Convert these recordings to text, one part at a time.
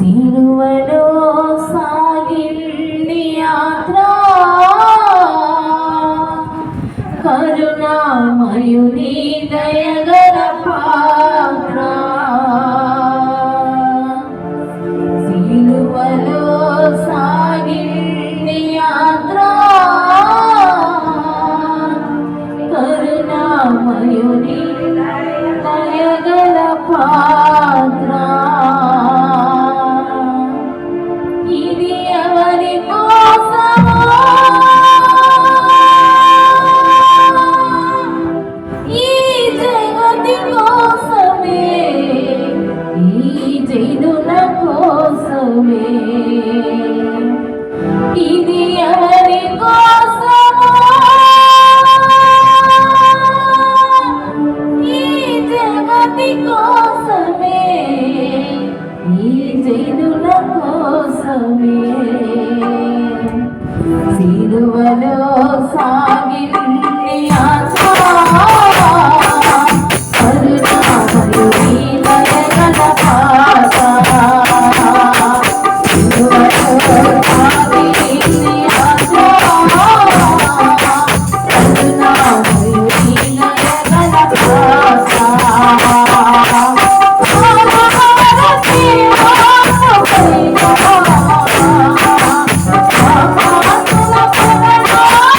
సిలువలో సాగింది యాత్ర కరుణామయుని దయగల పాత్ర సిలువలో సాగింది యాత్ర కరుణామయుని దయగల పాత్ర ఇది ఎవరి కోసమో ఈ జగతి కోసమే ఈ జనుల కోసమే ఇది ఎవరి కోసమో ఈ జగతి కోసమే ఈ జనుల కోసమే సిలువలో సాగింది యాత్ర కరుణామయుని దయగల పాత్ర సిలువలో సాగింది యాత్ర కరుణామయుని దయగల పాత్ర Oh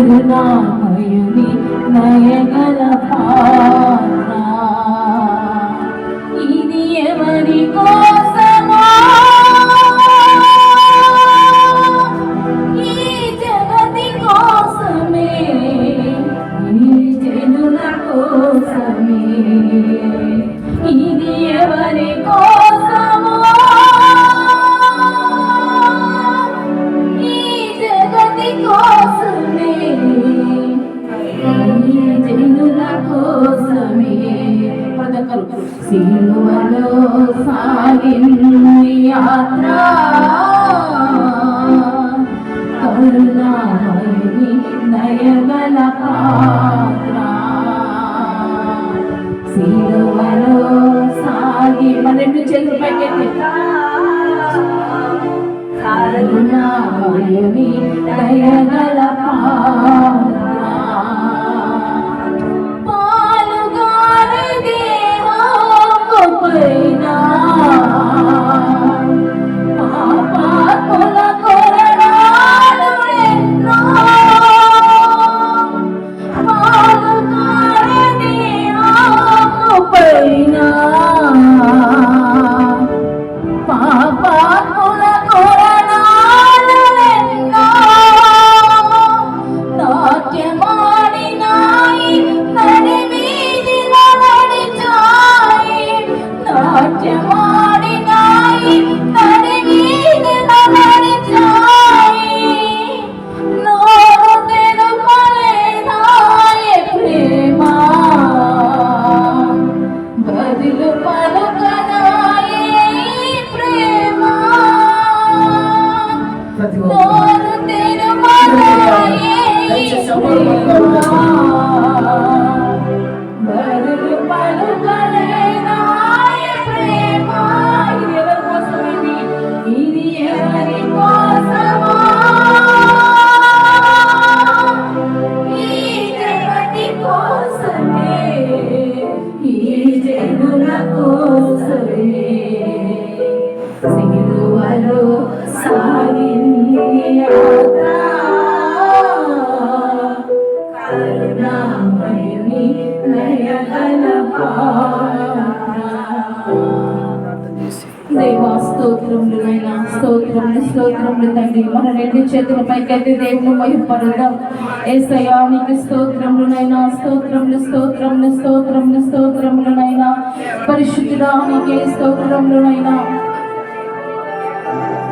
కరుణామయుని దయగల పాత్ర ఇది ఎవరి కోసమో ఈ జగతి కోసమే ఈ జనుల కోసమే ఇది ఎవరి కోసమో ఈ జగతి కోసమే ఈ జనుల కోసమే పదకరు సిలువలో సాగింది యాత్ర కరుణామయుని దయగల పాత్ర సిలువలో సాగి రెండు చేతులు పైకెత్తి కరుణామయుని దయగల పాత్ర పాలుగాని దేవా గొప్పైన పాపాత్ముల కొరడాలు ఎన్నో పాలుగాని దేవా గొప్పైన పాపాత్ముల కొరడాలు ఎన్నో నాట్యమాడినాయి నడివీధిలో నడిచాయి నాట్యమాడినాయి నడివీధిలో నడిచాయి నోరు తెరుపలేనాయి ప్రేమ బదులు పలుకనాయి ప్రేమ నోరు తెరుపలేనాయి బదులు పలుకలేనాయి ప్రేమ ఇది ఎవరి కోసమండి ఇది ఎవరి కోసమో ఈ జగతి కోసమే ఈ జనుల కోసమే సిలువలో సాగింది యాత్ర కరుణామయుని దయగల పాత్ర దేవా స్తోత్రములు నైనా స్తోత్రములు తండ్రి మన రెండు చేతుల పైకెత్తి దేవుని మహిమపరుద్దాం యేసయ్యా నీకు స్తోత్రములు నైనా స్తోత్రములు నైనా పరిశుద్ధుడా నీకే స్తోత్రములు నైనా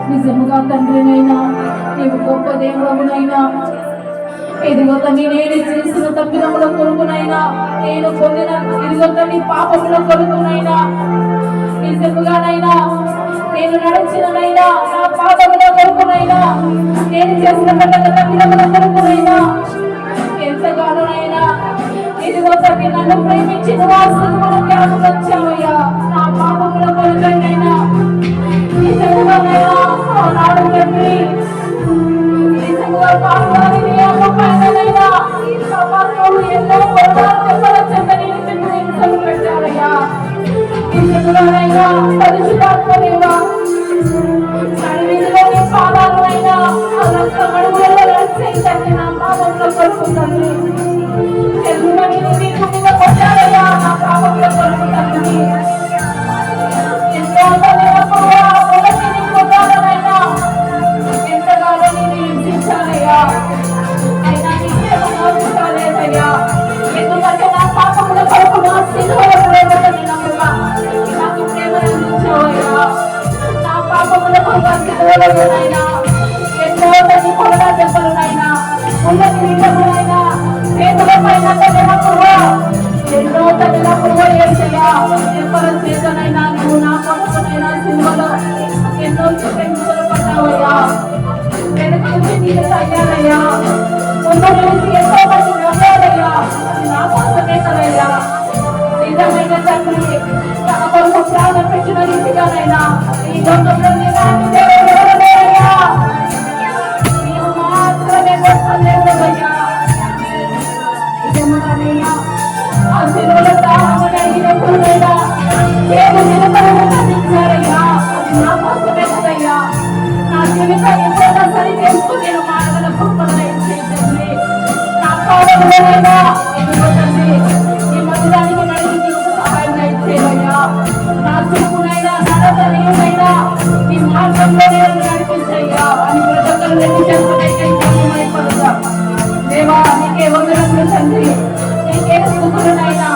నిజముగా తండ్రినైనా నీవు గొప్ప దేవుడవునైనా ఇదిగో తండ్రి నేను చేసిన తప్పిదముల కొరకునైనా నేను పొందిన ఇదిగో తండ్రి పాపముల కొరకునైనా నిజముగానైనా నేను నడిచిననైనా నా పాపముల కొరకునైనా నేను చేసిన తప్పిదముల కొరకునైనా ఎంతగానోనైనా ఇదిగో తండ్రి నన్ను ప్రేమించిన వాసులను జ్ఞాపకం వచ్చావయ్యా నా పాపముల కొరకైనా నిజముగానైనా ఆనాడు తండ్రి నిజముగా పాపాలని నియమమైనదైనా సమాజంలో ఎన్నో కొరడాలు దెబ్బల చెంత నేను హింసలు పెట్టారయ్యా నిజముగానైనా పరిశుద్ధాత్మదేవా సన్నిధిలో నీ పాదాలనైనా రక్తమడుగులలో నడిచే తండ్రి నా పాపముల కొరకు తండ్రి తెలుగుని నీకు మీద కొట్టారయ్యా నా పాపముల కొరకు తండ్రి ఎంతో తల్లిదండ్రులుగా మొదటి నీ కొట్టాలనైనా ఎంతగానో నేను హింసించాలయ్యా అయినా నీ ప్రేమ మోసలేదయ్యా ఎందుకంటే నా పాపముల కొరకు నా సిలువలో ప్రేమని నమ్ముగా నాకు ప్రేమ అందించావయ్యా నా పాపముల కొరకు సిలువలోనైనా ఎన్నో తల్లి కొరడా దెబ్బలునైనా ఉన్నతి నిజమునైనా పేదల పైన నమ్ముగా ఎన్నో తల్లి నమ్ముగా యేసయ్యా ఎవరి చేతనైనా నువ్వు నా కొరకునైనా సిలువలో ఎన్నో హింసలు పడ్డావయ్యా వెనక్కి నీకు తగ్గాలయ్యా ముందు నుంచి ఎంతో మంది నమ్మాలయ్యా అది నా కోసమే కదయ్యా నిజమైన తండ్రి తన కొరకు ప్రాణం పెట్టిన రీతిగానైనా ఈ లోకంలో దేవుడయ్యా నీవు మాత్రమే గొప్ప దేవుడయ్యా నిజముగానైనా ఆ సిలువలో ప్రాణమునైనప్పుడైనా దేవుడు నిలబడను అందించారయ్యా అది నా కోసమే కదయ్యా నా జీవితాన్ని ఎప్పుడైనా సరి చేసుకుని నేను మానవుల గొప్పలు దయచేయండి శ్రమలోనైనా ఇదిగో తండ్రి ఈ మందిరానికి నడిచి నీకు సహాయం దయచేయవయ్యా. నా చూపునైనా నడతనైనా నీ మార్గంలో నేను నడిపించయ్యా అని ప్రతి ఒక్కరు రెండు చేతులైనా దేవా నీకే వందనములు తండ్రి, నీకే స్తుతులనైనా.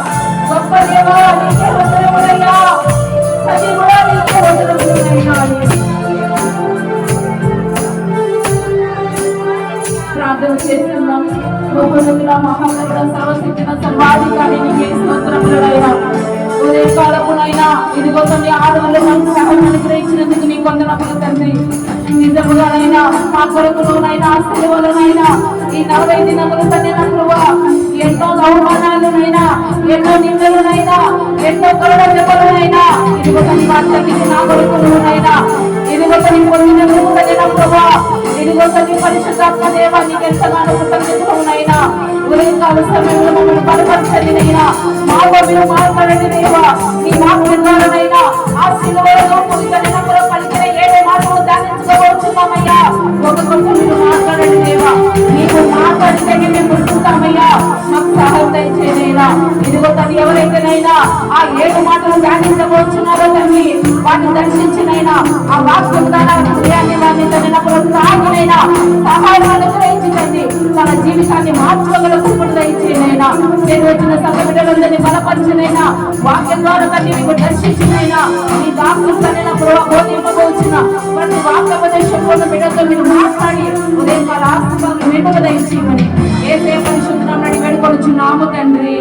గొప్ప దేవా నీకే వందనములయ్యా, అది కూడా నీకే వందనములనైనా. ప్రార్థన చేస్తున్నాం. గొప్ప మహానగర సర్వశక్తిన సర్వాధికారి నీకే స్తోత్రములైనా. ఉదయ కాలమునైనా ఇదిగో తండ్రి ఆడవాళ్ళు మనకు సహాయం అనుగ్రహించినందుకు నీకు వందనములు తండ్రి. నిజముగానైనా మా కొరకులోనైనా సెలవులనైనా ఈ 40 దినములు తండ్రి నా ప్రభువా ఎన్నో అవమానాలునైనా ఎన్నో నిందలునైనా ఎన్నో కరుణ దెబ్బలునైనా ఇదిగో తండ్రి మా తల్లికి నా కొరకులోనైనా ఇదిగో తండ్రి పొందినందుకు తండ్రి నా ప్రభువా ఇదిగో తండ్రి పరిశుద్ధాత్మ దేవా నీకు ఎంతగానో కృతజ్ఞతలునైనా. ఉదయకాల సమయంలో మమ్మల్ని బలపరచండినైనా మాలో మీరు మాట్లాడండి దేవా. నీ మాటల ద్వారానైనా ఆ శిలువలో పలికిన 7 మాటలు ధ్యానించుకోవచ్చున్నామయ్యా. ఒక కొంత మీరు మాట్లాడండి దేవా. నీకు మాట్లాడితే మేము గుర్తుంటామయ్యా. మాకు సహాయం దయచేయనైనా. ఇదిగో తను ఎవరైతేనైనా ఆ 7 మాటలు ధ్యానించవచ్చున్నారో తల్లి వాటిని దర్శించినైనా ఆ వాక్యం ద్వారా హృదయాన్ని వారిని తాగినైనా సహాయం అనుగ్రహించండి. తన జీవితాన్ని మార్చుకోగల కృపను దయచేయనైనా. నేను వచ్చిన సంఘ బిడ్డలందరినీ బలపరిచినైనా వాక్యం ద్వారా తల్లి మీకు దర్శించినైనా ఈ దాసులు తల్లి నా బోధింపబోచిన ప్రతి వాక్యోపదేశంలో బిడ్డతో మీరు మాట్లాడి ఉదయం వాళ్ళ ఆశీర్వాదం వెంటనే దయచేయమని యేసయ్య పరిశుద్ధ నామమున వేడుకొనుచున్నాము తండ్రి.